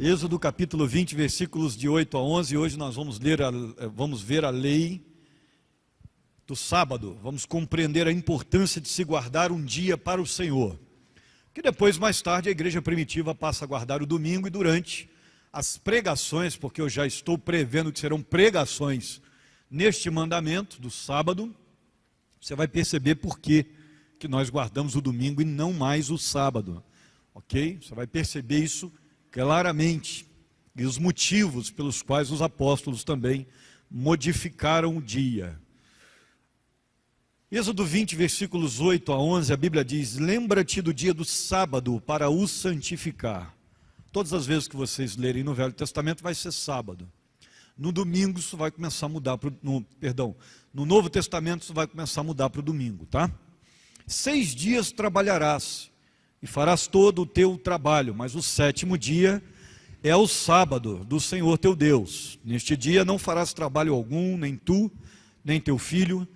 Êxodo capítulo 20, versículos de 8 a 11. Hoje nós vamos ver a lei do sábado. Vamos compreender a importância de se guardar um dia para o Senhor. Que depois, mais tarde, a igreja primitiva passa a guardar o domingo, e durante as pregações, porque eu já estou prevendo que serão pregações neste mandamento do sábado, você vai perceber por que nós guardamos o domingo e não mais o sábado. Ok? Você vai perceber isso claramente, e os motivos pelos quais os apóstolos também modificaram o dia. Êxodo 20, versículos 8 a 11, a Bíblia diz: lembra-te do dia do sábado para o santificar. Todas as vezes que vocês lerem no Velho Testamento vai ser sábado. No domingo isso vai começar a mudar no Novo Testamento isso vai começar a mudar para o domingo, tá? 6 dias trabalharás e farás todo o teu trabalho, mas o 7º dia é o sábado do Senhor teu Deus. Neste dia não farás trabalho algum, nem tu, nem teu filho,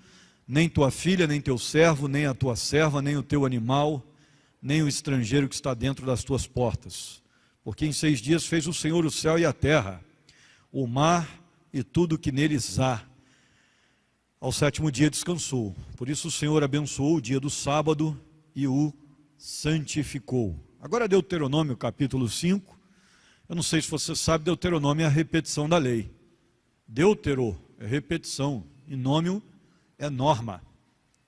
nem tua filha, nem teu servo, nem a tua serva, nem o teu animal, nem o estrangeiro que está dentro das tuas portas. Porque em 6 dias fez o Senhor o céu e a terra, o mar e tudo que neles há. Ao 7º dia descansou. Por isso o Senhor abençoou o dia do sábado e o santificou. Agora Deuteronômio capítulo 5. Eu não sei se você sabe, Deuteronômio é a repetição da lei. Deutero é repetição, e nômio é norma.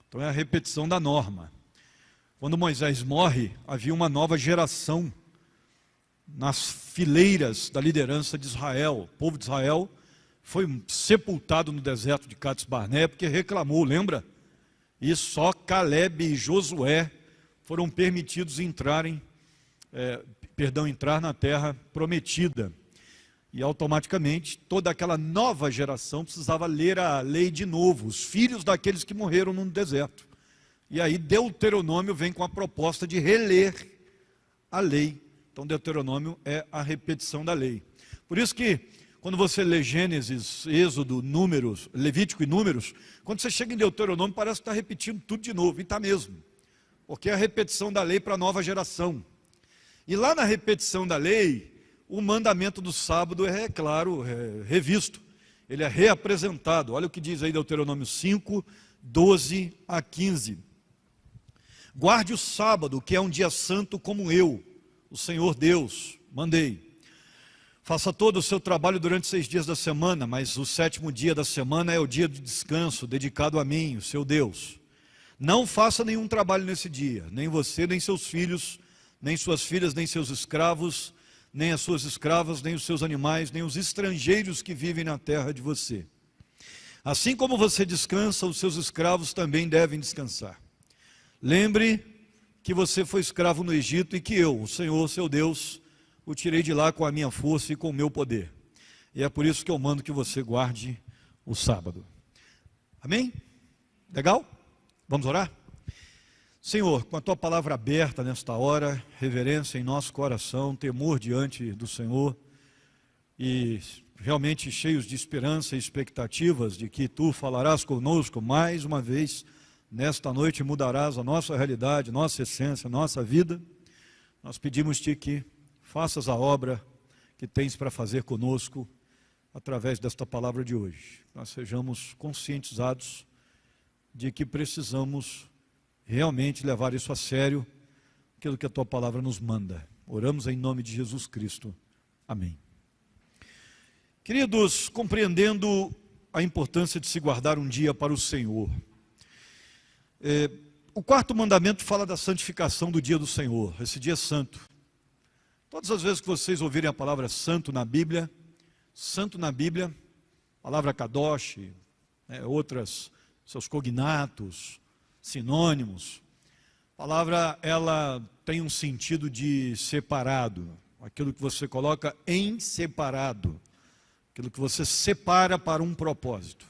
Então é a repetição da norma. Quando Moisés morre, havia uma nova geração nas fileiras da liderança de Israel. O povo de Israel foi sepultado no deserto de Cades Barnea porque reclamou, lembra? E só Caleb e Josué foram permitidos entrar na terra prometida. E automaticamente toda aquela nova geração precisava ler a lei de novo, os filhos daqueles que morreram no deserto. E aí Deuteronômio vem com a proposta de reler a lei. Então Deuteronômio é a repetição da lei. Por isso que quando você lê Gênesis, Êxodo, Números, Levítico e Números, quando você chega em Deuteronômio parece que está repetindo tudo de novo, e está mesmo. Porque é a repetição da lei para a nova geração. E lá na repetição da lei, o mandamento do sábado é claro, revisto. Ele é reapresentado. Olha o que diz aí Deuteronômio 5, 12 a 15. Guarde o sábado, que é um dia santo como eu, o Senhor Deus, mandei. Faça todo o seu trabalho durante 6 dias da semana, mas o 7º dia da semana é o dia de descanso, dedicado a mim, o seu Deus. Não faça nenhum trabalho nesse dia, nem você, nem seus filhos, nem suas filhas, nem seus escravos, nem as suas escravas, nem os seus animais, nem os estrangeiros que vivem na terra de você. Assim como você descansa, os seus escravos também devem descansar. Lembre que você foi escravo no Egito e que eu, o Senhor, seu Deus, o tirei de lá com a minha força e com o meu poder. E é por isso que eu mando que você guarde o sábado. Amém? Legal? Vamos orar? Senhor, com a Tua palavra aberta nesta hora, reverência em nosso coração, temor diante do Senhor, e realmente cheios de esperança e expectativas de que Tu falarás conosco mais uma vez, nesta noite mudarás a nossa realidade, nossa essência, nossa vida. Nós pedimos-Te que faças a obra que tens para fazer conosco através desta palavra de hoje. Nós sejamos conscientizados de que precisamos realmente levar isso a sério, aquilo que a Tua palavra nos manda. Oramos em nome de Jesus Cristo. Amém. Queridos, compreendendo a importância de se guardar um dia para o Senhor. O 4º mandamento fala da santificação do dia do Senhor, esse dia santo. Todas as vezes que vocês ouvirem a palavra santo na Bíblia, palavra kadosh, outras, seus cognatos, sinônimos, a palavra ela tem um sentido de separado, aquilo que você coloca em separado, aquilo que você separa para um propósito.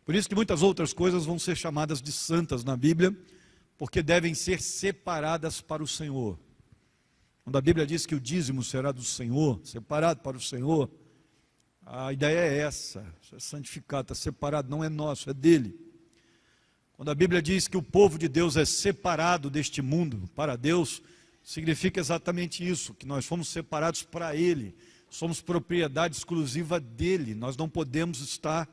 Por isso que muitas outras coisas vão ser chamadas de santas na Bíblia, porque devem ser separadas para o Senhor. Quando a Bíblia diz que o dízimo será do Senhor, separado para o Senhor, a ideia é essa, é santificado, está separado, não é nosso, é dele. Quando a Bíblia diz que o povo de Deus é separado deste mundo para Deus, significa exatamente isso, que nós fomos separados para Ele, somos propriedade exclusiva dEle, nós não podemos estar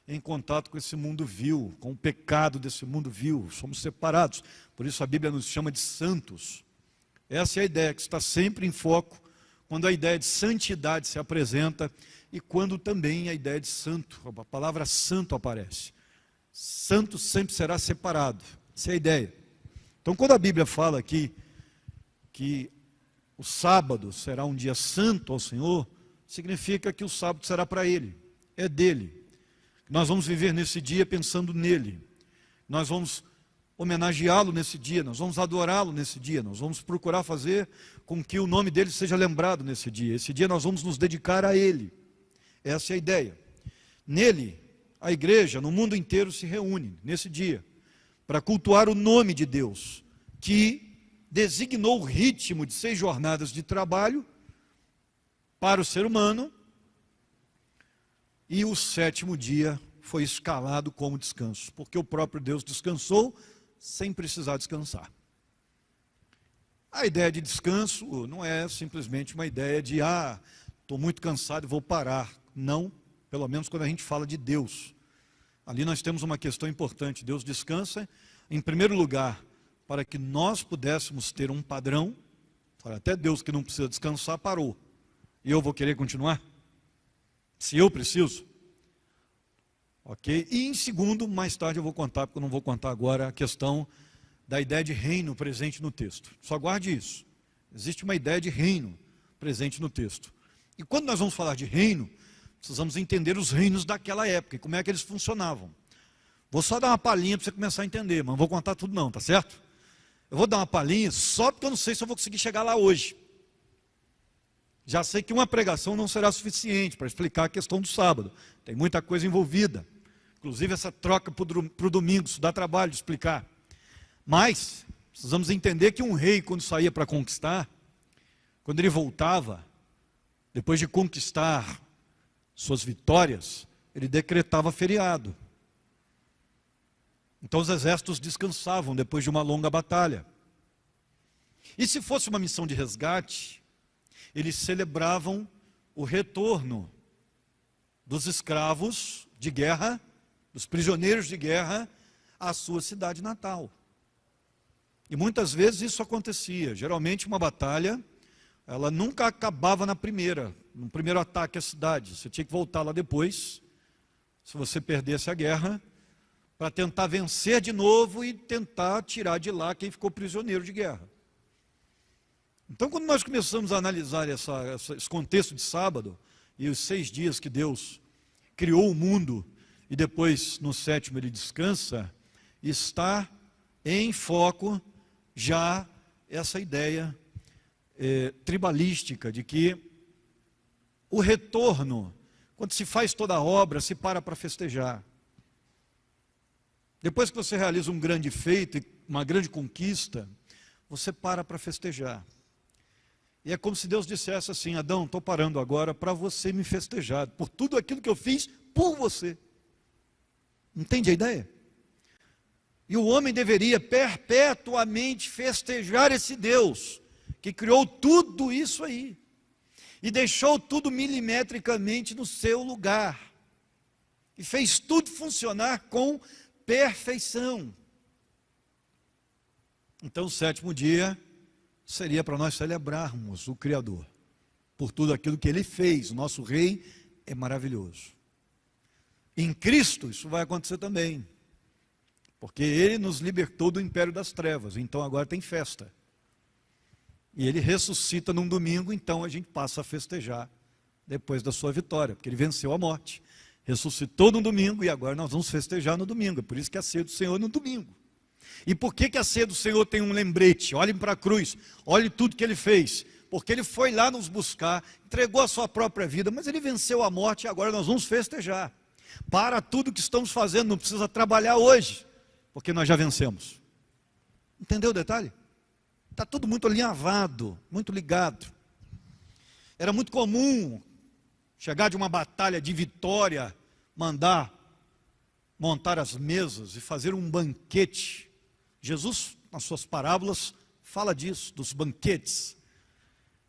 em contato com esse mundo vil, com o pecado desse mundo vil, somos separados, por isso a Bíblia nos chama de santos. Essa é a ideia que está sempre em foco, quando a ideia de santidade se apresenta e quando também a ideia de santo, a palavra santo aparece. Santo sempre será separado, essa é a ideia. Então quando a Bíblia fala aqui que o sábado será um dia santo ao Senhor, significa que o sábado será para Ele, é dele. Nós vamos viver nesse dia pensando nele, nós vamos homenageá-lo nesse dia, nós vamos adorá-lo nesse dia, nós vamos procurar fazer com que o nome dele seja lembrado nesse dia. Esse dia nós vamos nos dedicar a ele. Essa é a ideia. Nele, a igreja no mundo inteiro se reúne nesse dia para cultuar o nome de Deus, que designou o ritmo de 6 jornadas de trabalho para o ser humano, e o 7º dia foi escalado como descanso, porque o próprio Deus descansou sem precisar descansar. A ideia de descanso não é simplesmente uma ideia de, estou muito cansado e vou parar. Não, pelo menos quando a gente fala de Deus. Ali nós temos uma questão importante. Deus descansa, em primeiro lugar, para que nós pudéssemos ter um padrão. Até Deus que não precisa descansar parou. E eu vou querer continuar? Se eu preciso? Ok? E em segundo, mais tarde eu vou contar, porque eu não vou contar agora, a questão da ideia de reino presente no texto. Só guarde isso. Existe uma ideia de reino presente no texto. E quando nós vamos falar de reino, precisamos entender os reinos daquela época e como é que eles funcionavam. Vou só dar uma palhinha para você começar a entender, mas não vou contar tudo não, tá certo? Eu vou dar uma palhinha só porque eu não sei se eu vou conseguir chegar lá hoje. Já sei que uma pregação não será suficiente para explicar a questão do sábado. Tem muita coisa envolvida. Inclusive essa troca para o domingo, isso dá trabalho de explicar. Mas precisamos entender que um rei, quando saía para conquistar, quando ele voltava, depois de conquistar suas vitórias, ele decretava feriado. Então os exércitos descansavam depois de uma longa batalha. E se fosse uma missão de resgate, eles celebravam o retorno dos escravos de guerra, dos prisioneiros de guerra, à sua cidade natal. E muitas vezes isso acontecia. Geralmente uma batalha, ela nunca acabava no primeiro ataque à cidade. Você tinha que voltar lá depois, se você perdesse a guerra, para tentar vencer de novo e tentar tirar de lá quem ficou prisioneiro de guerra. Então, quando nós começamos a analisar esse contexto de sábado, e os 6 dias que Deus criou o mundo, e depois no 7º ele descansa, está em foco já essa ideia tribalística de que o retorno, quando se faz toda a obra, se para festejar. Depois que você realiza um grande feito, uma grande conquista, você para festejar. E é como se Deus dissesse assim: Adão, estou parando agora para você me festejar, por tudo aquilo que eu fiz por você. Entende a ideia? E o homem deveria perpetuamente festejar esse Deus, que criou tudo isso aí, e deixou tudo milimetricamente no seu lugar, e fez tudo funcionar com perfeição. Então o 7º dia seria para nós celebrarmos o Criador, por tudo aquilo que Ele fez. O nosso Rei é maravilhoso. Em Cristo isso vai acontecer também, porque Ele nos libertou do império das trevas, então agora tem festa. E Ele ressuscita num domingo, então a gente passa a festejar depois da sua vitória, porque Ele venceu a morte, ressuscitou no domingo e agora nós vamos festejar no domingo. É por isso que a ceia do Senhor é no domingo. E por que a ceia do Senhor tem um lembrete? Olhem para a cruz, olhem tudo que Ele fez, porque Ele foi lá nos buscar, entregou a sua própria vida, mas Ele venceu a morte e agora nós vamos festejar. Para tudo que estamos fazendo, não precisa trabalhar hoje, porque nós já vencemos. Entendeu o detalhe? Está tudo muito alinhavado, muito ligado. Era muito comum chegar de uma batalha de vitória, mandar montar as mesas e fazer um banquete. Jesus, nas suas parábolas, fala disso, dos banquetes.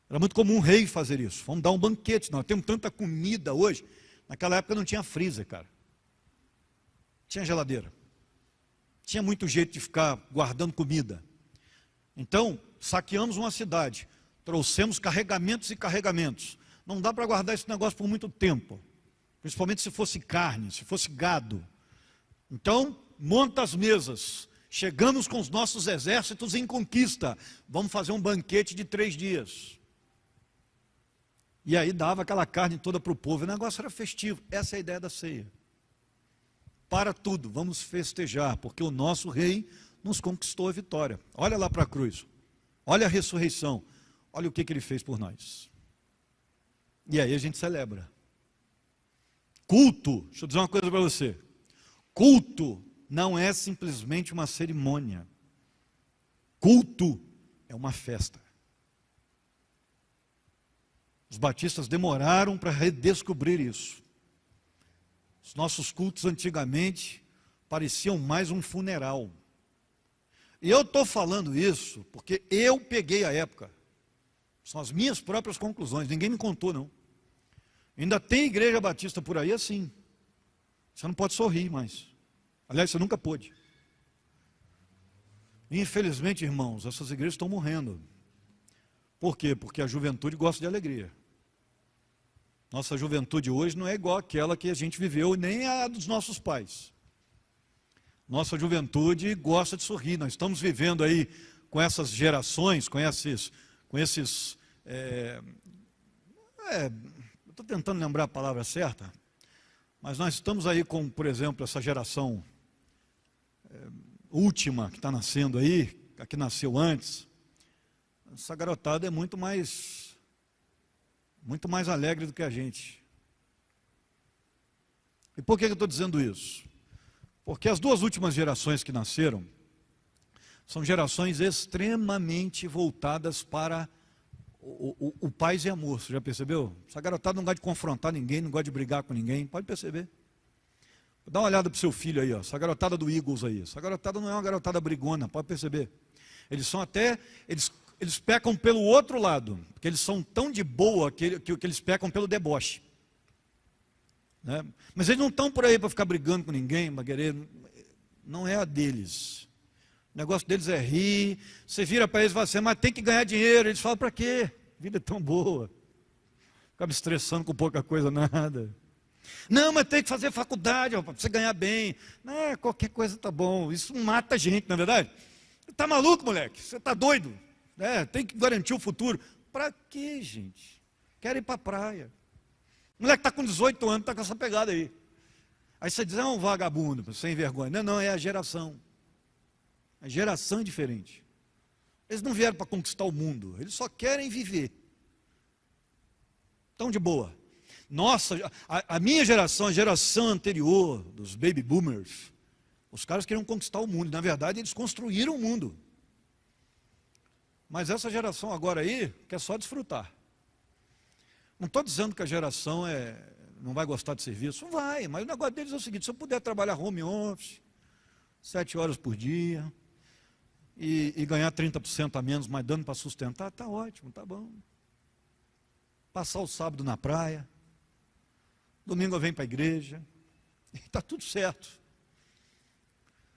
Era muito comum um rei fazer isso. Vamos dar um banquete. Nós temos tanta comida hoje. Naquela época não tinha freezer, cara. Tinha geladeira. Tinha muito jeito de ficar guardando comida. Então, saqueamos uma cidade. Trouxemos carregamentos e carregamentos. Não dá para guardar esse negócio por muito tempo. Principalmente se fosse carne, se fosse gado. Então, monta as mesas. Chegamos com os nossos exércitos em conquista. Vamos fazer um banquete de 3 dias. E aí dava aquela carne toda para o povo. O negócio era festivo. Essa é a ideia da ceia. Para tudo, vamos festejar, porque o nosso rei nos conquistou a vitória. Olha lá para a cruz. Olha a ressurreição. Olha o que ele fez por nós. E aí a gente celebra. Culto, deixa eu dizer uma coisa para você. Culto não é simplesmente uma cerimônia. Culto é uma festa. Os batistas demoraram para redescobrir isso. Os nossos cultos antigamente pareciam mais um funeral. E eu estou falando isso porque eu peguei a época. São as minhas próprias conclusões, ninguém me contou não. Ainda tem igreja batista por aí assim. Você não pode sorrir mais. Aliás, você nunca pôde. Infelizmente, irmãos, essas igrejas estão morrendo. Por quê? Porque a juventude gosta de alegria. Nossa juventude hoje não é igual àquela que a gente viveu, nem a dos nossos pais. Nossa juventude gosta de sorrir. Nós estamos vivendo aí com essas gerações, com esses estou tentando lembrar a palavra certa, mas nós estamos aí com, por exemplo, essa geração última que está nascendo aí, a que nasceu antes. Essa garotada é muito mais alegre do que a gente. E por que eu estou dizendo isso? Porque as 2 últimas gerações que nasceram são gerações extremamente voltadas para o paz e amor. Você já percebeu? Essa garotada não gosta de confrontar ninguém, não gosta de brigar com ninguém, pode perceber. Dá uma olhada para o seu filho aí, ó, essa garotada do Eagles aí. Essa garotada não é uma garotada brigona, pode perceber. Eles são até, eles pecam pelo outro lado, porque eles são tão de boa que eles pecam pelo deboche. Né? Mas eles não estão por aí para ficar brigando com ninguém, para querer, não é a deles. O negócio deles é rir. Você vira para eles e fala assim, mas tem que ganhar dinheiro. Eles falam, para quê? A vida é tão boa. Ficar me estressando com pouca coisa, nada. Não, mas tem que fazer faculdade, para você ganhar bem. Não, qualquer coisa tá bom. Isso mata a gente, não é verdade? Está maluco, moleque? Você está doido? Tem que garantir o futuro. Para quê, gente? Quero ir para a praia. O moleque está com 18 anos, está com essa pegada aí. Aí você diz, é um vagabundo, sem vergonha. Não, é a geração. A geração é diferente. Eles não vieram para conquistar o mundo, eles só querem viver. Estão de boa. Nossa, a minha geração, a geração anterior, dos baby boomers, os caras queriam conquistar o mundo. Na verdade, eles construíram o mundo. Mas essa geração agora aí quer só desfrutar. Não estou dizendo que a geração não vai gostar de serviço. Vai, mas o negócio deles é o seguinte, se eu puder trabalhar home office, 7 horas por dia, e ganhar 30% a menos, mas dando para sustentar, está ótimo, está bom. Passar o sábado na praia, domingo eu venho para a igreja, está tudo certo.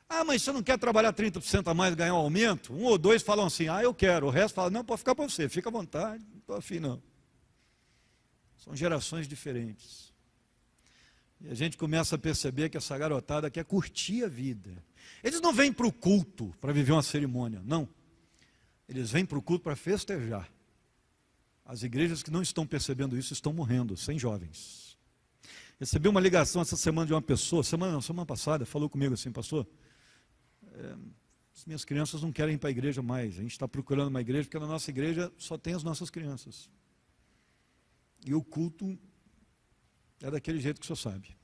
Ah, mas você não quer trabalhar 30% a mais e ganhar um aumento? 1 ou 2 falam assim, eu quero. O resto fala, não, pode ficar para você, fica à vontade, não estou afim não. São gerações diferentes. E a gente começa a perceber que essa garotada quer curtir a vida. Eles não vêm para o culto para viver uma cerimônia, não. Eles vêm para o culto para festejar. As igrejas que não estão percebendo isso estão morrendo, sem jovens. Recebi uma ligação essa semana de uma pessoa, semana passada, falou comigo assim, pastor, as minhas crianças não querem ir para a igreja mais, a gente está procurando uma igreja, porque na nossa igreja só tem as nossas crianças. E o culto é daquele jeito que o senhor sabe.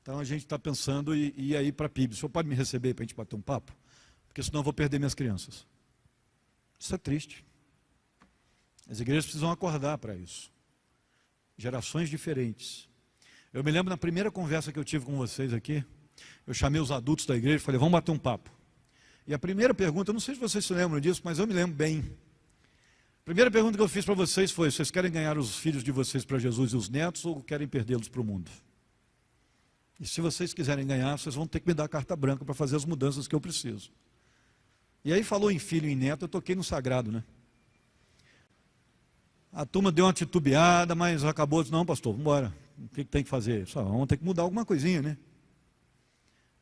Então a gente está pensando em ir aí para a PIB. O senhor pode me receber para a gente bater um papo? Porque senão eu vou perder minhas crianças. Isso é triste. As igrejas precisam acordar para isso. Gerações diferentes. Eu me lembro na primeira conversa que eu tive com vocês aqui, eu chamei os adultos da igreja e falei, vamos bater um papo. E a primeira pergunta, eu não sei se vocês se lembram disso, mas eu me lembro bem. A primeira pergunta que eu fiz para vocês foi: vocês querem ganhar os filhos de vocês para Jesus e os netos, ou querem perdê-los para o mundo? E se vocês quiserem ganhar, vocês vão ter que me dar a carta branca para fazer as mudanças que eu preciso. E aí falou em filho e em neto, eu toquei no sagrado, né? A turma deu uma titubeada, mas acabou, disse: não, pastor, vamos embora. O que tem que fazer? Só vamos ter que mudar alguma coisinha, né?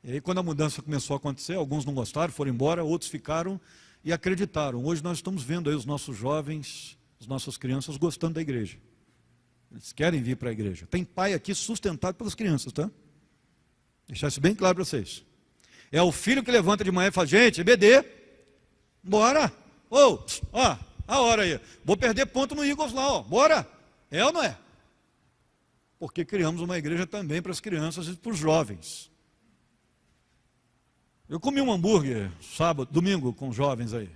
E aí quando a mudança começou a acontecer, alguns não gostaram, foram embora, outros ficaram e acreditaram. Hoje nós estamos vendo aí os nossos jovens, as nossas crianças gostando da igreja. Eles querem vir para a igreja. Tem pai aqui sustentado pelas crianças, tá? Deixar isso bem claro para vocês. É o filho que levanta de manhã e fala: gente, EBD, bora. Ô, ó, a hora aí. Vou perder ponto no Eagles lá, ó. Bora. É ou não é? Porque criamos uma igreja também para as crianças e para os jovens. Eu comi um hambúrguer domingo com os jovens aí.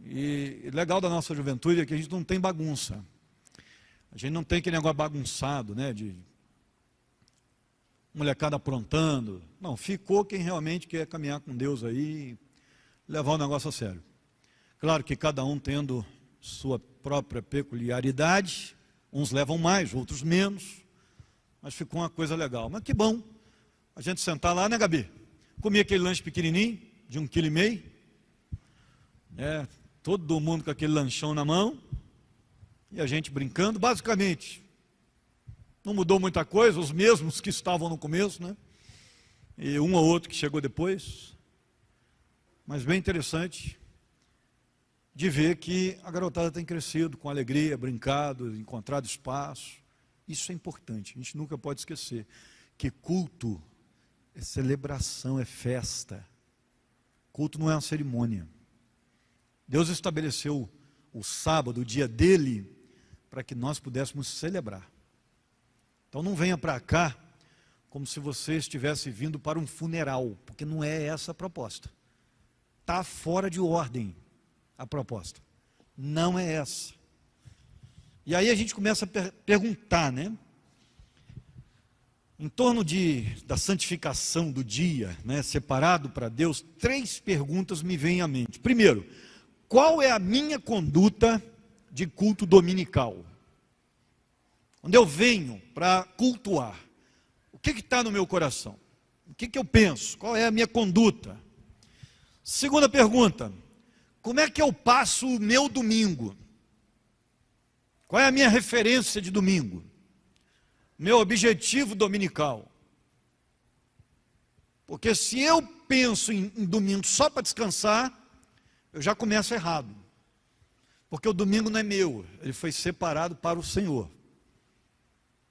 E legal da nossa juventude é que a gente não tem bagunça. A gente não tem aquele negócio bagunçado, né? De molecada aprontando. Não, ficou quem realmente quer caminhar com Deus aí, levar o negócio a sério. Claro que cada um tendo sua própria peculiaridade, uns levam mais, outros menos, mas ficou uma coisa legal. Mas que bom a gente sentar lá, né, Gabi? Comi aquele lanche pequenininho, de 1,5 kg, todo mundo com aquele lanchão na mão, e a gente brincando, basicamente. Não mudou muita coisa, os mesmos que estavam no começo, né? E um ou outro que chegou depois. Mas bem interessante de ver que a garotada tem crescido com alegria, brincado, encontrado espaço. Isso é importante, a gente nunca pode esquecer que culto é celebração, é festa. Culto não é uma cerimônia. Deus estabeleceu o sábado, o dia dele, para que nós pudéssemos celebrar. Então não venha para cá como se você estivesse vindo para um funeral, porque não é essa a proposta. Está fora de ordem a proposta. Não é essa. E aí a gente começa a perguntar, né? Em torno da santificação do dia, né, separado para Deus, 3 perguntas me vêm à mente. Primeiro, qual é a minha conduta de culto dominical? Quando eu venho para cultuar, o que está no meu coração? O que eu penso? Qual é a minha conduta? Segunda pergunta, como é que eu passo o meu domingo? Qual é a minha referência de domingo? Meu objetivo dominical? Porque se eu penso em domingo só para descansar, eu já começo errado. Porque o domingo não é meu, ele foi separado para o Senhor.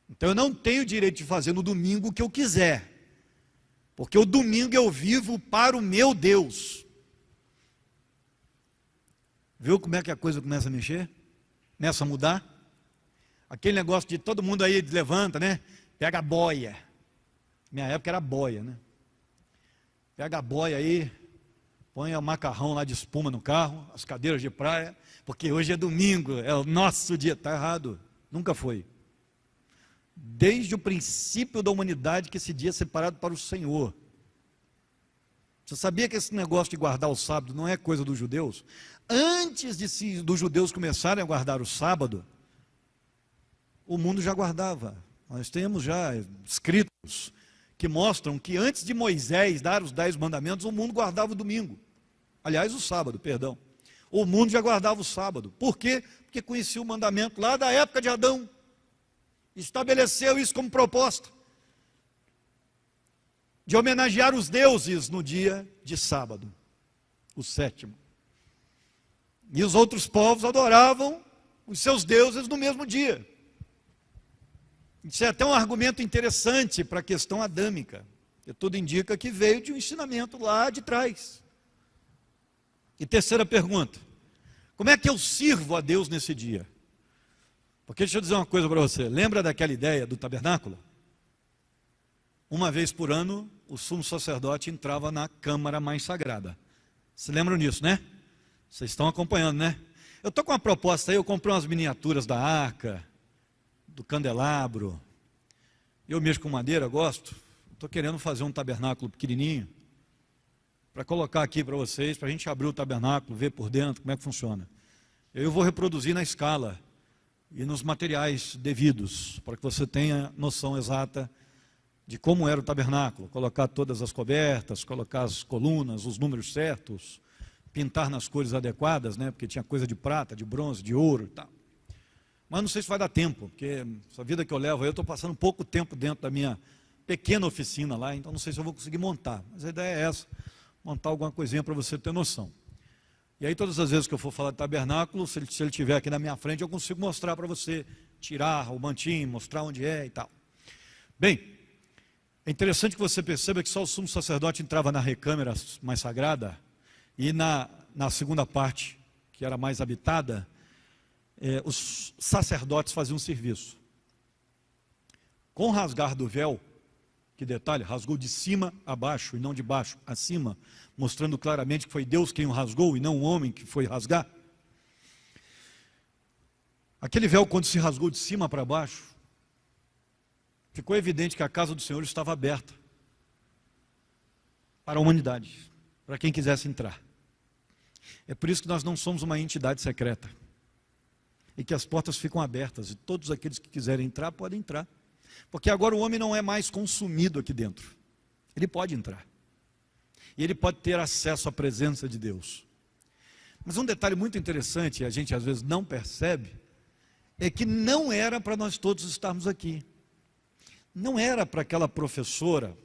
Então eu não tenho direito de fazer no domingo o que eu quiser. Porque o domingo eu vivo para o meu Deus. Viu como é que a coisa começa a mexer? Começa a mudar? Aquele negócio de todo mundo aí levanta, né? Pega a boia. Minha época era boia, né? Pega a boia aí, põe o macarrão lá de espuma no carro, as cadeiras de praia, porque hoje é domingo, é o nosso dia. Está errado, nunca foi. Desde o princípio da humanidade que esse dia é separado para o Senhor. Você sabia que esse negócio de guardar o sábado não é coisa dos judeus? Antes dos judeus começarem a guardar o sábado, o mundo já guardava. Nós temos já escritos que mostram que antes de Moisés dar os 10 mandamentos, o mundo guardava o domingo. Aliás, o sábado, perdão. O mundo já guardava o sábado. Por quê? Porque conhecia o mandamento lá da época de Adão. Estabeleceu isso como proposta. De homenagear os deuses no dia de sábado, o 7º. E os outros povos adoravam os seus deuses no mesmo dia. Isso é até um argumento interessante para a questão adâmica. E tudo indica que veio de um ensinamento lá de trás. E terceira pergunta, como é que eu sirvo a Deus nesse dia? Porque deixa eu dizer uma coisa para você, lembra daquela ideia do tabernáculo? Uma vez por ano, o sumo sacerdote entrava na câmara mais sagrada. Vocês lembram disso, né? Vocês estão acompanhando, né? Eu estou com uma proposta aí, eu comprei umas miniaturas da arca, do candelabro. Eu mexo com madeira, gosto. Estou querendo fazer um tabernáculo pequenininho. para colocar aqui para vocês, para a gente abrir o tabernáculo, ver por dentro como é que funciona. Eu vou reproduzir na escala e nos materiais devidos, para que você tenha noção exata de como era o tabernáculo, colocar todas as cobertas, colocar as colunas, os números certos, pintar nas cores adequadas, né? Porque tinha coisa de prata, de bronze, de ouro e tal. Mas não sei se vai dar tempo, porque essa vida que eu levo, eu estou passando pouco tempo dentro da minha pequena oficina lá, então não sei se eu vou conseguir montar. Mas a ideia é essa, montar alguma coisinha para você ter noção. E aí todas as vezes que eu for falar de tabernáculo, se ele estiver aqui na minha frente, eu consigo mostrar para você, tirar o mantinho, mostrar onde é e tal. Bem, é interessante que você perceba que só o sumo sacerdote entrava na recâmara mais sagrada, e na segunda parte, que era mais habitada, os sacerdotes faziam serviço. Com o rasgar do véu, que detalhe, rasgou de cima a baixo e não de baixo a cima, mostrando claramente que foi Deus quem o rasgou e não o homem que foi rasgar. Aquele véu, quando se rasgou de cima para baixo, ficou evidente que a casa do Senhor estava aberta para a humanidade, para quem quisesse entrar. É por isso que nós não somos uma entidade secreta, e que as portas ficam abertas, e todos aqueles que quiserem entrar, podem entrar, porque agora o homem não é mais consumido aqui dentro, ele pode entrar, e ele pode ter acesso à presença de Deus. Mas um detalhe muito interessante, e a gente às vezes não percebe, é que não era para nós todos estarmos aqui, não era para aquela professora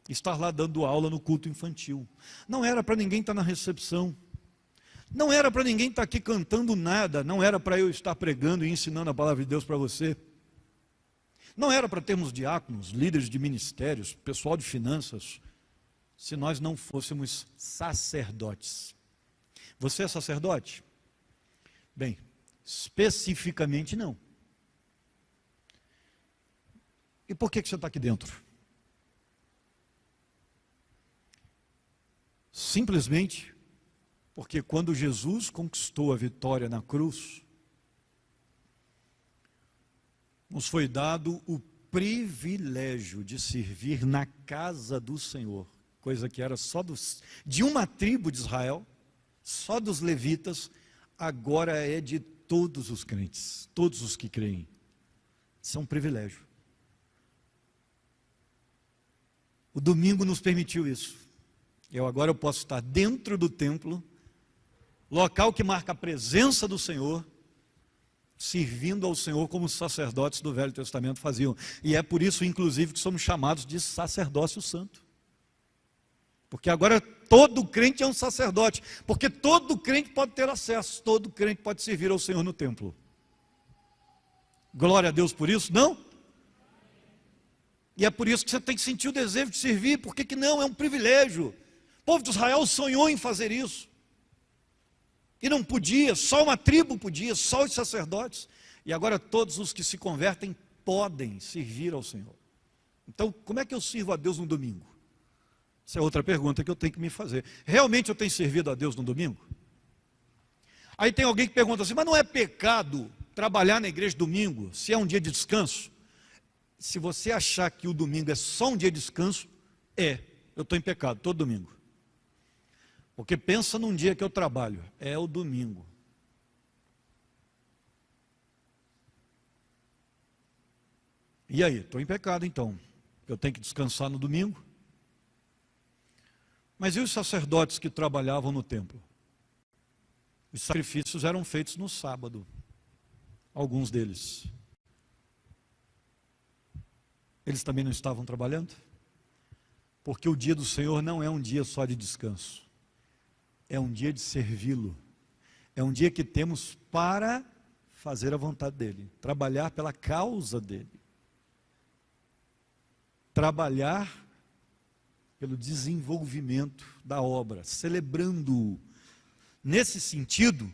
estar lá dando aula no culto infantil, não era para ninguém estar na recepção, não era para ninguém estar aqui cantando nada, não era para eu estar pregando e ensinando a palavra de Deus para você, não era para termos diáconos, líderes de ministérios, pessoal de finanças, se nós não fôssemos sacerdotes. Você é sacerdote? Bem, especificamente não. E por que você está aqui dentro? Simplesmente porque quando Jesus conquistou a vitória na cruz, nos foi dado o privilégio de servir na casa do Senhor, coisa que era só de uma tribo de Israel, só dos levitas, agora é de todos os crentes, todos os que creem. Isso é um privilégio. O domingo nos permitiu isso. Agora eu posso estar dentro do templo, local que marca a presença do Senhor, servindo ao Senhor como os sacerdotes do Velho Testamento faziam. E é por isso, inclusive, que somos chamados de sacerdócio santo. Porque agora todo crente é um sacerdote, porque todo crente pode ter acesso, todo crente pode servir ao Senhor no templo. Glória a Deus por isso, não? E é por isso que você tem que sentir o desejo de servir, porque que não, é um privilégio. O povo de Israel sonhou em fazer isso. E não podia, só uma tribo podia, só os sacerdotes. E agora todos os que se convertem podem servir ao Senhor. Então, como é que eu sirvo a Deus no domingo? Essa é outra pergunta que eu tenho que me fazer. Realmente eu tenho servido a Deus no domingo? Aí tem alguém que pergunta assim, mas não é pecado trabalhar na igreja domingo, se é um dia de descanso? Se você achar que o domingo é só um dia de descanso, eu estou em pecado todo domingo. Porque pensa num dia que eu trabalho, é o domingo. E aí, estou em pecado então, eu tenho que descansar no domingo? Mas e os sacerdotes que trabalhavam no templo? Os sacrifícios eram feitos no sábado, alguns deles. Eles também não estavam trabalhando? Porque o dia do Senhor não é um dia só de descanso. É um dia de servi-lo. É um dia que temos para fazer a vontade dEle. Trabalhar pela causa dEle. Trabalhar pelo desenvolvimento da obra, celebrando-o. Nesse sentido,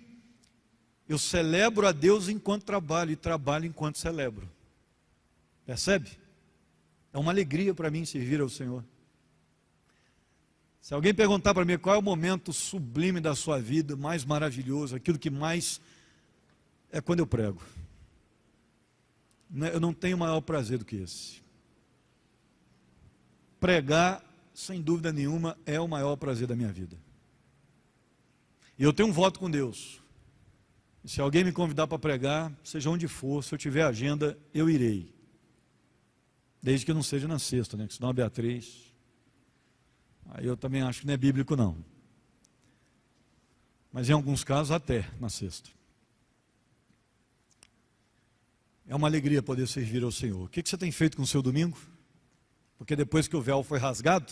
eu celebro a Deus enquanto trabalho e trabalho enquanto celebro. Percebe? É uma alegria para mim servir ao Senhor. Se alguém perguntar para mim qual é o momento sublime da sua vida, mais maravilhoso, aquilo que mais é quando eu prego. Eu não tenho maior prazer do que esse. Pregar sem dúvida nenhuma, é o maior prazer da minha vida. E eu tenho um voto com Deus. E se alguém me convidar para pregar, seja onde for, se eu tiver agenda, eu irei. Desde que não seja na sexta, né? Que senão a Beatriz... Aí eu também acho que não é bíblico, não. Mas em alguns casos até na sexta. É uma alegria poder servir ao Senhor. O que você tem feito com o seu domingo? Porque depois que o véu foi rasgado,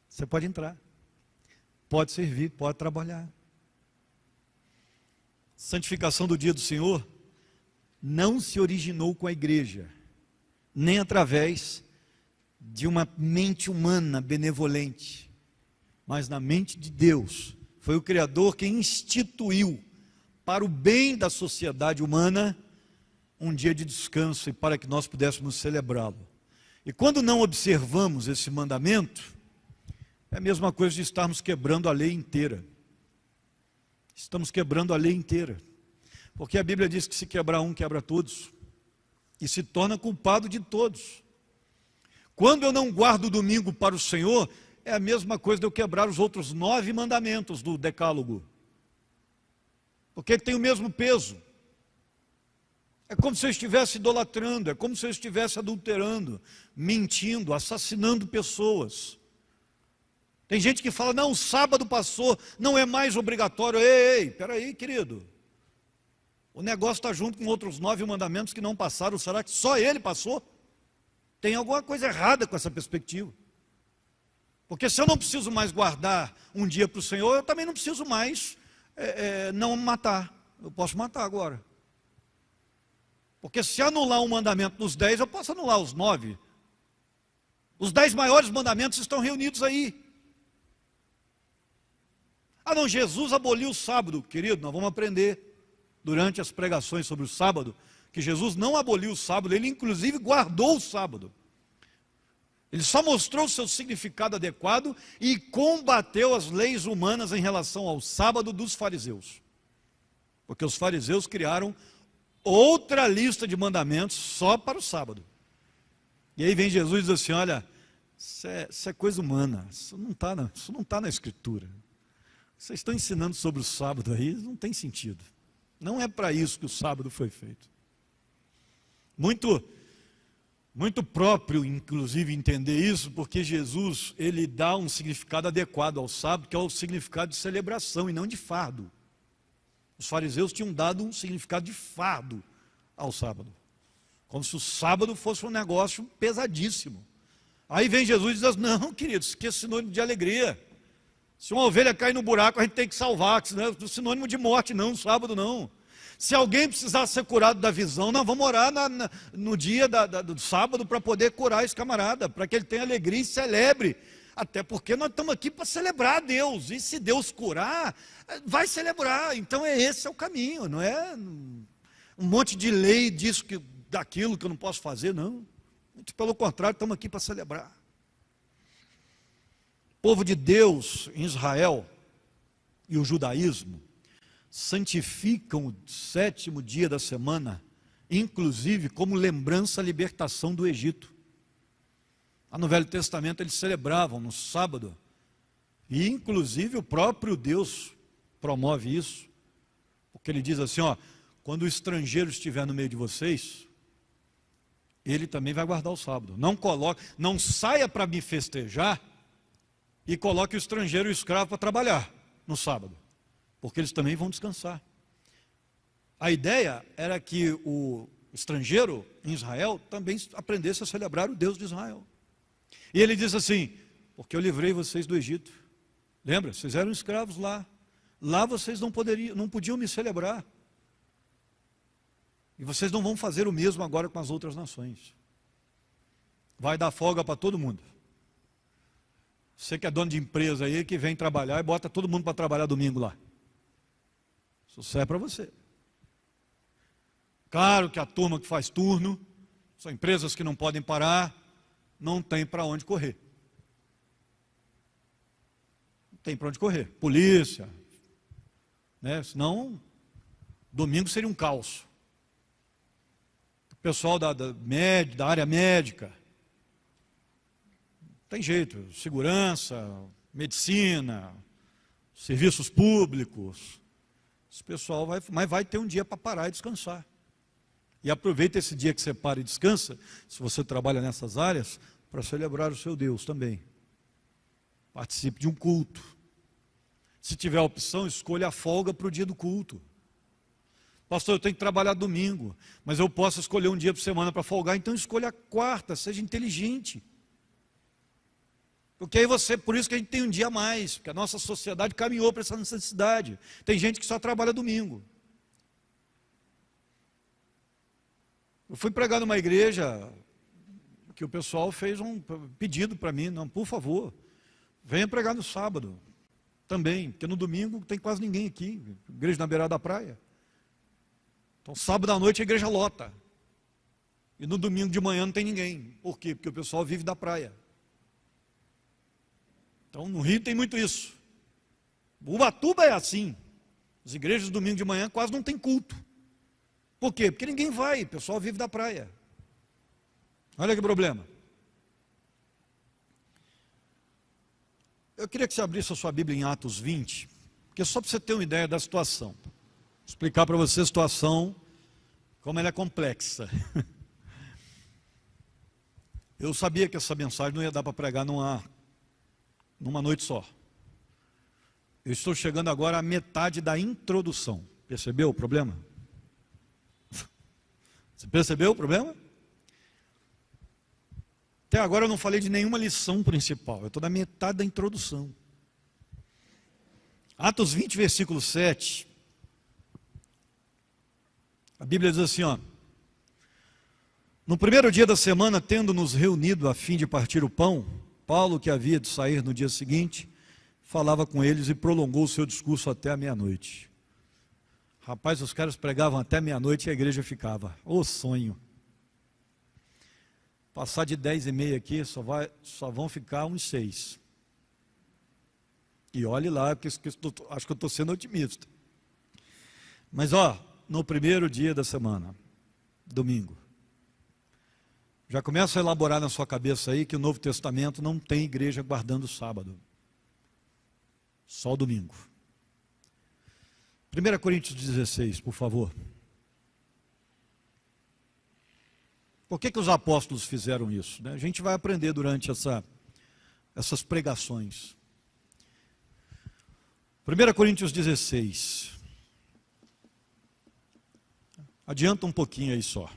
você pode entrar, pode servir, pode trabalhar. Santificação do dia do Senhor não se originou com a igreja, nem através de uma mente humana benevolente, mas na mente de Deus. Foi o Criador quem instituiu para o bem da sociedade humana um dia de descanso e para que nós pudéssemos celebrá-lo. E quando não observamos esse mandamento, é a mesma coisa de estarmos quebrando a lei inteira. Estamos quebrando a lei inteira. Porque a Bíblia diz que se quebrar um, quebra todos. E se torna culpado de todos. Quando eu não guardo o domingo para o Senhor, é a mesma coisa de eu quebrar os outros 9 mandamentos do decálogo. Porque ele tem o mesmo peso. É como se eu estivesse idolatrando, é como se eu estivesse adulterando, mentindo, assassinando pessoas. Tem gente que fala, não, o sábado passou, não é mais obrigatório. Ei, peraí, querido. O negócio está junto com outros 9 mandamentos que não passaram. Será que só ele passou? Tem alguma coisa errada com essa perspectiva. Porque se eu não preciso mais guardar um dia para o Senhor, eu também não preciso mais não matar. Eu posso matar agora. Porque se anular um mandamento nos 10, eu posso anular os 9. Os 10 maiores mandamentos estão reunidos aí. Ah não, Jesus aboliu o sábado. Querido, nós vamos aprender durante as pregações sobre o sábado, que Jesus não aboliu o sábado, ele inclusive guardou o sábado. Ele só mostrou o seu significado adequado e combateu as leis humanas em relação ao sábado dos fariseus. Porque os fariseus criaram outra lista de mandamentos só para o sábado. E aí vem Jesus e diz assim, olha, isso é coisa humana, isso não está na Escritura. Vocês estão ensinando sobre o sábado aí, não tem sentido. Não é para isso que o sábado foi feito. Muito próprio, inclusive, entender isso, porque Jesus, ele dá um significado adequado ao sábado, que é o significado de celebração e não de fardo. Os fariseus tinham dado um significado de fardo ao sábado, como se o sábado fosse um negócio pesadíssimo. Aí vem Jesus e diz, não, queridos, que é sinônimo de alegria. Se uma ovelha cair no buraco, a gente tem que salvar, que não é sinônimo de morte, não, no sábado não. Se alguém precisar ser curado da visão, nós vamos orar no dia do sábado para poder curar esse camarada, para que ele tenha alegria e celebre. Até porque nós estamos aqui para celebrar a Deus, e se Deus curar, vai celebrar. Então esse é o caminho, não é um monte de lei disso, daquilo que eu não posso fazer, não. Pelo contrário, estamos aqui para celebrar. O povo de Deus em Israel e o judaísmo santificam o 7º dia da semana, inclusive como lembrança da libertação do Egito. No Velho Testamento eles celebravam no sábado, e inclusive o próprio Deus promove isso, porque ele diz assim, ó, quando o estrangeiro estiver no meio de vocês, ele também vai guardar o sábado. Não saia para me festejar e coloque o estrangeiro e o escravo para trabalhar no sábado, porque eles também vão descansar. A ideia era que o estrangeiro em Israel também aprendesse a celebrar o Deus de Israel. E ele diz assim, porque eu livrei vocês do Egito. Lembra? Vocês eram escravos lá. Lá vocês não podiam me celebrar. E vocês não vão fazer o mesmo agora com as outras nações. Vai dar folga para todo mundo. Você que é dono de empresa aí, que vem trabalhar e bota todo mundo para trabalhar domingo lá. Isso é para você. Claro que a turma que faz turno, são empresas que não podem parar, não tem para onde correr. Não tem para onde correr. Polícia, né? Senão, domingo seria um caos. O pessoal da área médica, Tem jeito, segurança, medicina, serviços públicos. Esse pessoal vai ter um dia para parar e descansar. E aproveita esse dia que você para e descansa, se você trabalha nessas áreas, para celebrar o seu Deus também. Participe de um culto. Se tiver a opção, escolha a folga para o dia do culto. Pastor, eu tenho que trabalhar domingo, mas eu posso escolher um dia por semana para folgar, então escolha a quarta, seja inteligente. Porque aí por isso que a gente tem um dia a mais, porque a nossa sociedade caminhou para essa necessidade. Tem gente que só trabalha domingo. Eu fui pregar numa igreja que o pessoal fez um pedido para mim, não, por favor, venha pregar no sábado também, porque no domingo não tem quase ninguém aqui, igreja na beirada da praia. Então sábado à noite a igreja lota, e no domingo de manhã não tem ninguém. Por quê? Porque o pessoal vive da praia. Então no Rio tem muito isso. Ubatuba é assim, as igrejas domingo de manhã quase não tem culto. Por quê? Porque ninguém vai, o pessoal vive da praia. Olha que problema. Eu queria que você abrisse a sua Bíblia em Atos 20, porque só para você ter uma ideia da situação. Vou explicar para você a situação, como ela é complexa. Eu sabia que essa mensagem não ia dar para pregar numa noite só. Eu estou chegando agora à metade da introdução. Percebeu o problema? Você percebeu o problema? Até agora eu não falei de nenhuma lição principal. Eu estou na metade da introdução. Atos 20, versículo 7. A Bíblia diz assim, ó. No primeiro dia da semana, tendo-nos reunido a fim de partir o pão, Paulo, que havia de sair no dia seguinte, falava com eles e prolongou o seu discurso até a meia-noite. Rapaz, os caras pregavam até meia-noite e a igreja ficava. Ô sonho! Passar de 10h30 aqui, só vão ficar uns 6. E olhe lá, porque acho que eu estou sendo otimista. Mas no primeiro dia da semana, domingo, já começa a elaborar na sua cabeça aí que o Novo Testamento não tem igreja guardando o sábado. Só o domingo. 1 Coríntios 16, por favor. Por que os apóstolos fizeram isso? A gente vai aprender durante essas pregações. 1 Coríntios 16. Adianta um pouquinho aí só.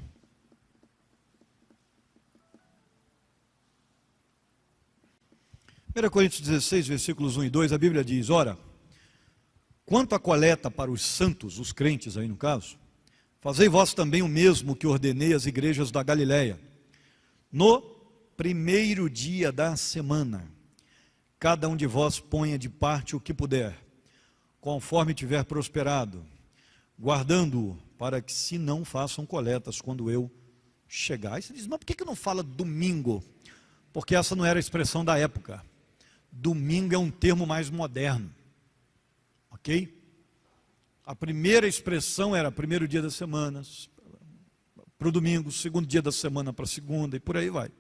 1 Coríntios 16, versículos 1 e 2, a Bíblia diz, ora, quanto à coleta para os santos, os crentes aí no caso, fazei vós também o mesmo que ordenei às igrejas da Galileia. No primeiro dia da semana, cada um de vós ponha de parte o que puder, conforme tiver prosperado, guardando-o, para que se não façam coletas quando eu chegar. Aí você diz, mas por que não fala domingo? Porque essa não era a expressão da época. Domingo é um termo mais moderno. Ok? A primeira expressão era primeiro dia das semanas, para o domingo, segundo dia da semana para a segunda, e por aí vai.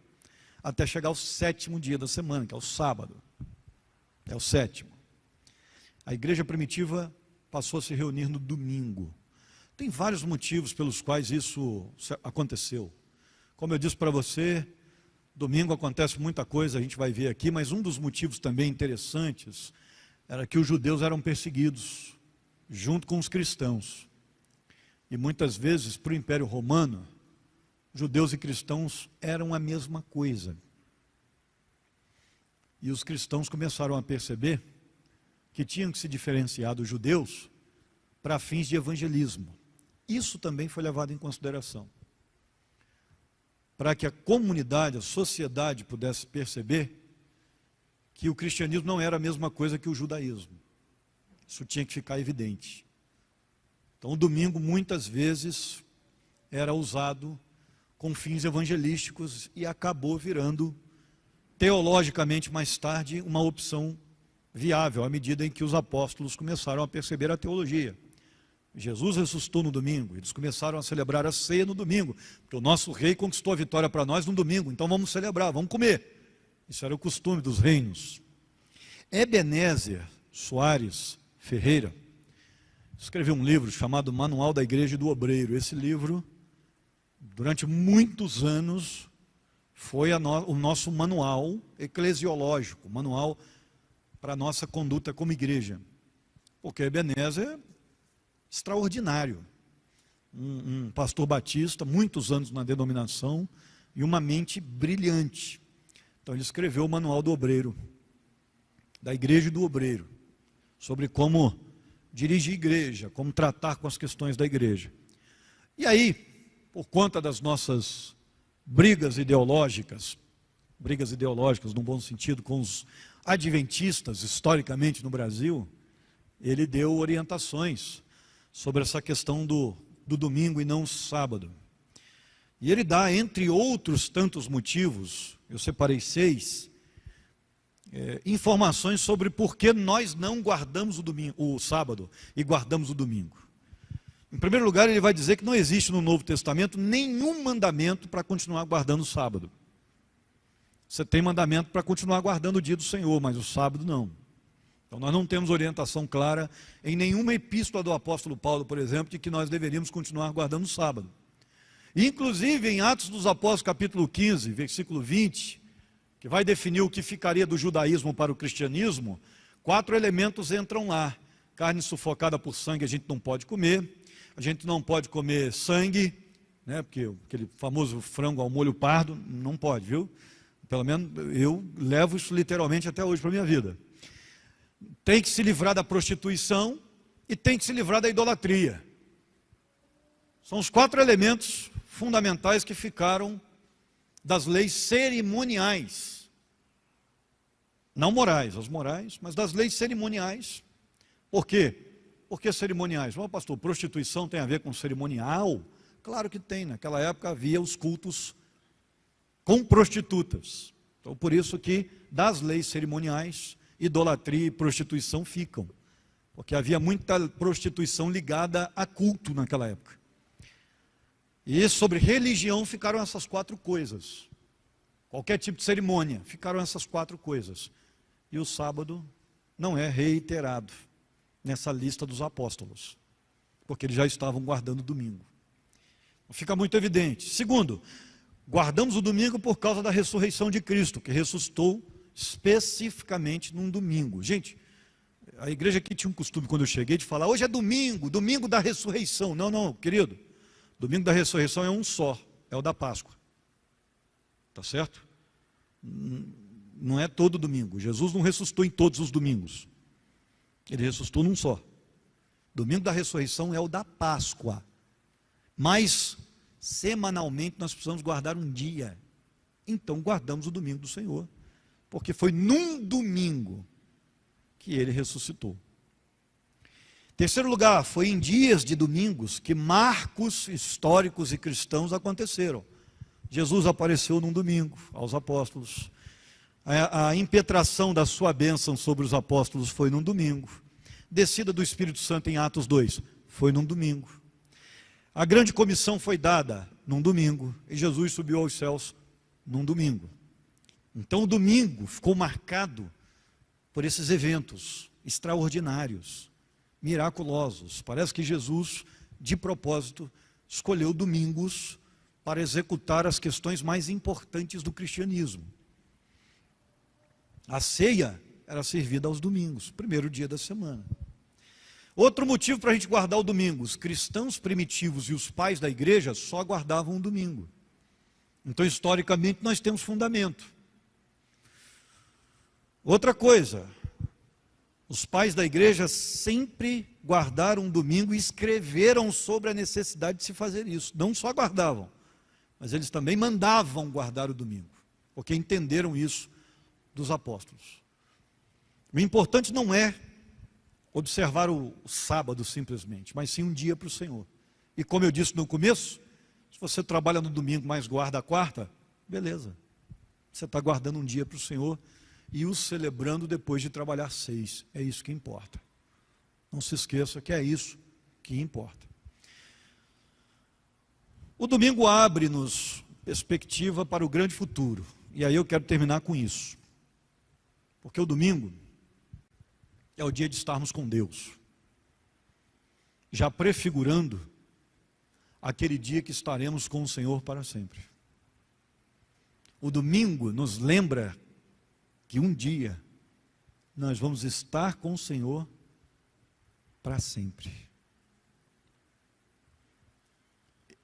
Até chegar ao sétimo dia da semana, que é o sábado. É o sétimo. A igreja primitiva passou a se reunir no domingo. Tem vários motivos pelos quais isso aconteceu. Como eu disse para você, domingo acontece muita coisa, a gente vai ver aqui, mas um dos motivos também interessantes era que os judeus eram perseguidos junto com os cristãos. E muitas vezes, para o Império Romano, judeus e cristãos eram a mesma coisa. E os cristãos começaram a perceber que tinham que se diferenciar dos judeus para fins de evangelismo. Isso também foi levado em consideração. Para que a comunidade, a sociedade pudesse perceber que o cristianismo não era a mesma coisa que o judaísmo. Isso tinha que ficar evidente. Então o domingo muitas vezes era usado com fins evangelísticos e acabou virando, teologicamente mais tarde, uma opção viável, à medida em que os apóstolos começaram a perceber a teologia. Jesus ressuscitou no domingo, eles começaram a celebrar a ceia no domingo, porque o nosso rei conquistou a vitória para nós no domingo, então vamos celebrar, vamos comer. Isso era o costume dos reinos. Ebenezer Soares Ferreira escreveu um livro chamado Manual da Igreja do Obreiro. Esse livro, durante muitos anos, foi o nosso manual eclesiológico, manual para a nossa conduta como igreja. Porque Ebenezer é extraordinário. Um pastor batista, muitos anos na denominação, e uma mente brilhante. Então ele escreveu o Manual do Obreiro, da Igreja do Obreiro, sobre como dirigir igreja, como tratar com as questões da igreja. E aí, por conta das nossas brigas ideológicas num bom sentido, com os adventistas, historicamente no Brasil, ele deu orientações sobre essa questão do domingo e não sábado. E ele dá, entre outros tantos motivos, eu separei 6, informações sobre por que nós não guardamos o sábado e guardamos o domingo. Em primeiro lugar, ele vai dizer que não existe no Novo Testamento nenhum mandamento para continuar guardando o sábado. Você tem mandamento para continuar guardando o dia do Senhor, mas o sábado não. Então nós não temos orientação clara em nenhuma epístola do apóstolo Paulo, por exemplo, de que nós deveríamos continuar guardando o sábado. Inclusive em Atos dos Apóstolos, capítulo 15, versículo 20, que vai definir o que ficaria do judaísmo para o cristianismo, 4 elementos entram lá. Carne sufocada por sangue a gente não pode comer, a gente não pode comer sangue, né, porque aquele famoso frango ao molho pardo, não pode, viu? Pelo menos eu levo isso literalmente até hoje para a minha vida. Tem que se livrar da prostituição e tem que se livrar da idolatria. São os 4 elementos fundamentais que ficaram das leis cerimoniais. Não morais, as morais, mas das leis cerimoniais. Por quê? Por que cerimoniais? Bom, pastor, prostituição tem a ver com cerimonial? Claro que tem. Naquela época havia os cultos com prostitutas. Então, por isso que das leis cerimoniais, idolatria e prostituição ficam. Porque havia muita prostituição ligada a culto naquela época. E sobre religião ficaram essas 4 coisas. Qualquer tipo de cerimônia, ficaram essas 4 coisas. E o sábado não é reiterado nessa lista dos apóstolos, porque eles já estavam guardando o domingo. Fica muito evidente. Segundo, guardamos o domingo por causa da ressurreição de Cristo, que ressuscitou especificamente num domingo. Gente, a igreja aqui tinha um costume, quando eu cheguei, de falar, hoje é domingo, domingo da ressurreição. Não, não, querido, domingo da ressurreição é um só, é o da Páscoa. Tá certo? Não é todo domingo. Jesus não ressuscitou em todos os domingos. Ele ressuscitou num só. Domingo da ressurreição é o da Páscoa. Mas, semanalmente, nós precisamos guardar um dia. Então, guardamos o domingo do Senhor. Porque foi num domingo que ele ressuscitou. Terceiro lugar, foi em dias de domingos que marcos históricos e cristãos aconteceram. Jesus apareceu num domingo aos apóstolos. A impetração da sua bênção sobre os apóstolos foi num domingo. Descida do Espírito Santo em Atos 2 foi num domingo. A grande comissão foi dada num domingo. E Jesus subiu aos céus num domingo. Então o domingo ficou marcado por esses eventos extraordinários, miraculosos. Parece que Jesus, de propósito, escolheu domingos para executar as questões mais importantes do cristianismo. A ceia era servida aos domingos, primeiro dia da semana. Outro motivo para a gente guardar o domingo: os cristãos primitivos e os pais da igreja só guardavam o domingo. Então, historicamente, nós temos fundamento. Outra coisa, os pais da igreja sempre guardaram o domingo e escreveram sobre a necessidade de se fazer isso. Não só guardavam, mas eles também mandavam guardar o domingo, porque entenderam isso dos apóstolos. O importante não é observar o sábado simplesmente, mas sim um dia para o Senhor. E como eu disse no começo, se você trabalha no domingo, mas guarda a quarta, beleza. Você está guardando um dia para o Senhor e o celebrando depois de trabalhar 6. É isso que importa. Não se esqueça que é isso que importa. O domingo abre-nos perspectiva para o grande futuro. e aí eu quero terminar com isso, porque o domingo é o dia de estarmos com Deus, já prefigurando aquele dia que estaremos com o Senhor para sempre. O domingo nos lembra que um dia nós vamos estar com o Senhor para sempre.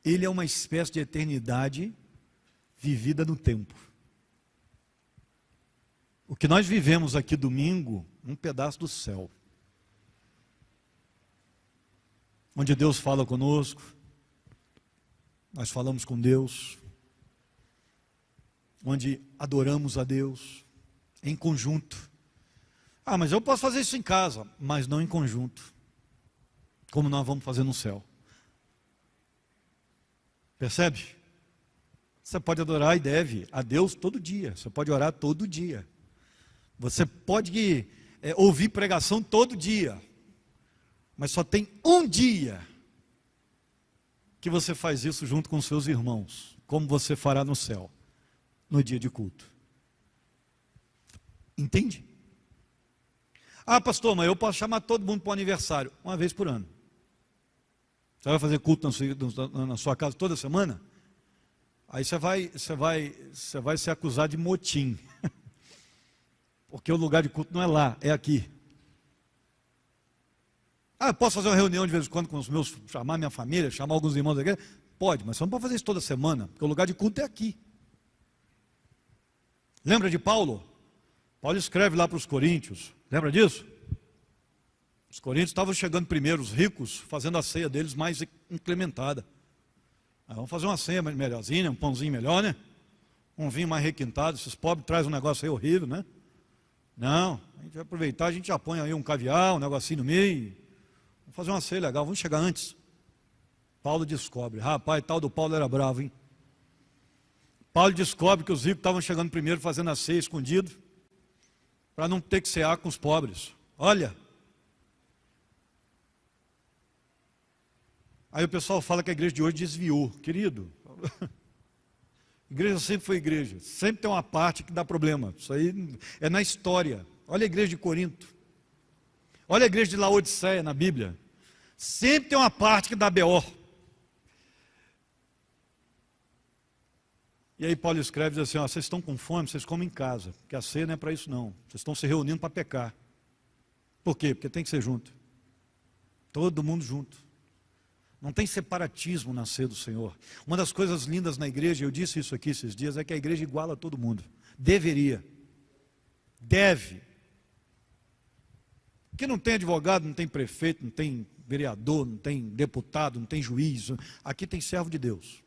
Ele é uma espécie de eternidade vivida no tempo. O que nós vivemos aqui domingo, um pedaço do céu, onde Deus fala conosco, nós falamos com Deus, onde adoramos a Deus em conjunto. Ah, mas eu posso fazer isso em casa, mas não em conjunto, como nós vamos fazer no céu. Percebe? Você pode adorar e deve a Deus todo dia, você pode orar todo dia, você pode ouvir pregação todo dia, mas só tem um dia que você faz isso junto com seus irmãos, como você fará no céu, no dia de culto. Entende? Ah, pastor, mas eu posso chamar todo mundo para o aniversário, uma vez por ano. Você vai fazer culto na sua casa toda semana? Aí você vai ser acusado de motim. Porque o lugar de culto não é lá, é aqui. Ah, eu posso fazer uma reunião de vez em quando com os meus, chamar minha família, chamar alguns irmãos da igreja? Pode, mas você não pode fazer isso toda semana, porque o lugar de culto é aqui. Lembra de Paulo? Paulo escreve lá para os coríntios, lembra disso? Os coríntios estavam chegando primeiro, os ricos, fazendo a ceia deles mais incrementada. Vamos fazer uma ceia melhorzinha, um pãozinho melhor, né? Um vinho mais requintado, esses pobres trazem um negócio aí horrível, né? Não, a gente vai aproveitar, a gente já põe aí um caviar, um negocinho no meio. Vamos fazer uma ceia legal, vamos chegar antes. Paulo descobre, rapaz, tal do Paulo era bravo, hein? Paulo descobre que os ricos estavam chegando primeiro fazendo a ceia escondido, para não ter que cear com os pobres. Olha. Aí o pessoal fala que a igreja de hoje desviou. Querido, igreja sempre foi igreja. Sempre tem uma parte que dá problema. Isso aí é na história. Olha a igreja de Corinto. Olha a igreja de Laodiceia na Bíblia. Sempre tem uma parte que dá B.O. E aí Paulo escreve e diz assim, ó, vocês estão com fome, vocês comem em casa, porque a ceia não é para isso não. Vocês estão se reunindo para pecar. Por quê? Porque tem que ser junto. Todo mundo junto. Não tem separatismo na ceia do Senhor. Uma das coisas lindas na igreja, eu disse isso aqui esses dias, é que a igreja iguala todo mundo. Deveria. Deve. Porque não tem advogado, não tem prefeito, não tem vereador, não tem deputado, não tem juiz. Aqui tem servo de Deus.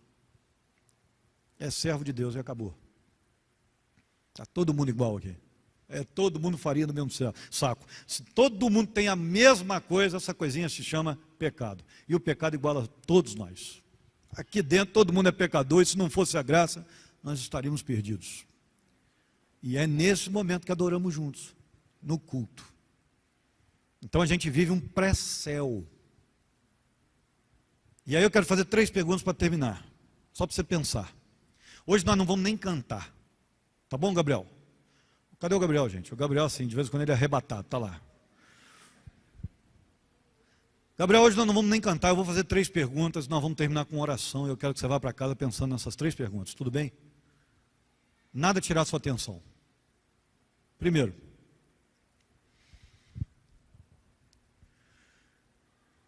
É servo de Deus e acabou. Está todo mundo igual aqui. Todo mundo faria no mesmo saco. Se todo mundo tem a mesma coisa, essa coisinha se chama pecado. E o pecado iguala a todos nós. Aqui dentro todo mundo é pecador, e se não fosse a graça, nós estaríamos perdidos. E é nesse momento que adoramos juntos, no culto. Então a gente vive um pré-céu. E aí eu quero fazer 3 perguntas para terminar, só para você pensar. Hoje nós não vamos nem cantar. Tá bom, Gabriel? Cadê o Gabriel, gente? O Gabriel, assim, de vez em quando ele é arrebatado, está lá. Gabriel, hoje nós não vamos nem cantar, eu vou fazer 3 perguntas, nós vamos terminar com uma oração, e eu quero que você vá para casa pensando nessas 3 perguntas, tudo bem? Nada tirar sua atenção. Primeiro,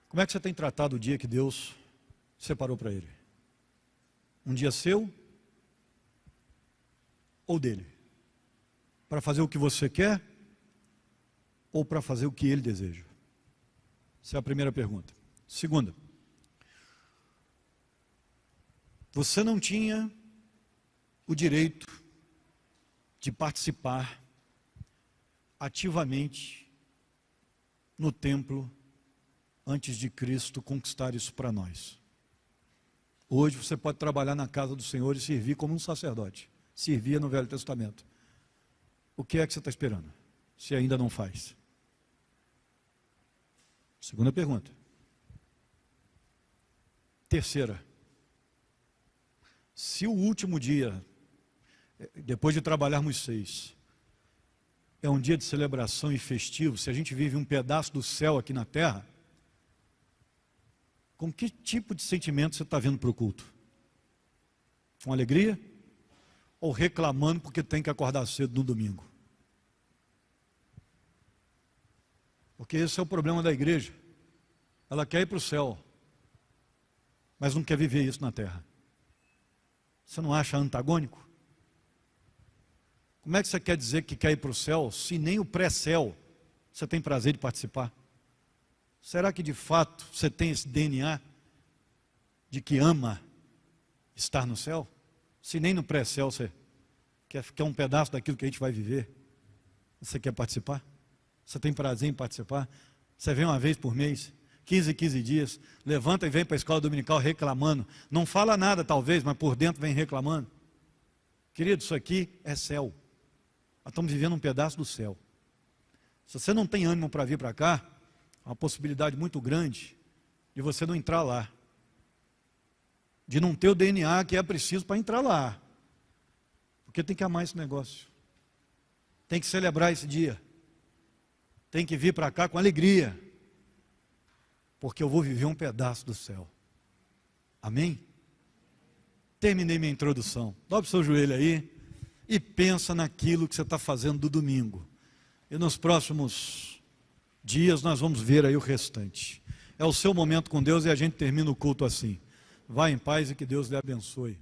como é que você tem tratado o dia que Deus separou para Ele? Um dia seu ou dele? Para fazer o que você quer ou para fazer o que Ele deseja? Essa é a primeira pergunta. Segunda, você não tinha o direito de participar ativamente no templo antes de Cristo conquistar isso para nós. Hoje você pode trabalhar na casa do Senhor e servir como um sacerdote. Servia no Velho Testamento. O que é que você está esperando? Se ainda não faz. Segunda pergunta. Terceira. Se o último dia depois de trabalharmos 6. É um dia de celebração e festivo. Se a gente vive um pedaço do céu aqui na terra, com que tipo de sentimento você está vindo para o culto? Com alegria? Ou reclamando porque tem que acordar cedo no domingo? Porque esse é o problema da igreja. Ela quer ir para o céu, mas não quer viver isso na terra. Você não acha antagônico? Como é que você quer dizer que quer ir para o céu, se nem o pré-céu você tem prazer de participar? Será que de fato você tem esse DNA de que ama estar no céu? Se nem no pré-céu você quer um pedaço daquilo que a gente vai viver, você quer participar? Você tem prazer em participar? Você vem uma vez por mês, 15 dias, levanta e vem para a escola dominical reclamando. Não fala nada talvez, mas por dentro vem reclamando. Querido, isso aqui é céu. Nós estamos vivendo um pedaço do céu. Se você não tem ânimo para vir para cá, há uma possibilidade muito grande de você não entrar lá. De não ter o DNA que é preciso para entrar lá. Porque tem que amar esse negócio. Tem que celebrar esse dia. Tem que vir para cá com alegria. Porque eu vou viver um pedaço do céu. Amém? Terminei minha introdução. Dobre o seu joelho aí e pensa naquilo que você está fazendo do domingo. E nos próximos dias nós vamos ver aí o restante. É o seu momento com Deus e a gente termina o culto assim. Vá em paz e que Deus lhe abençoe.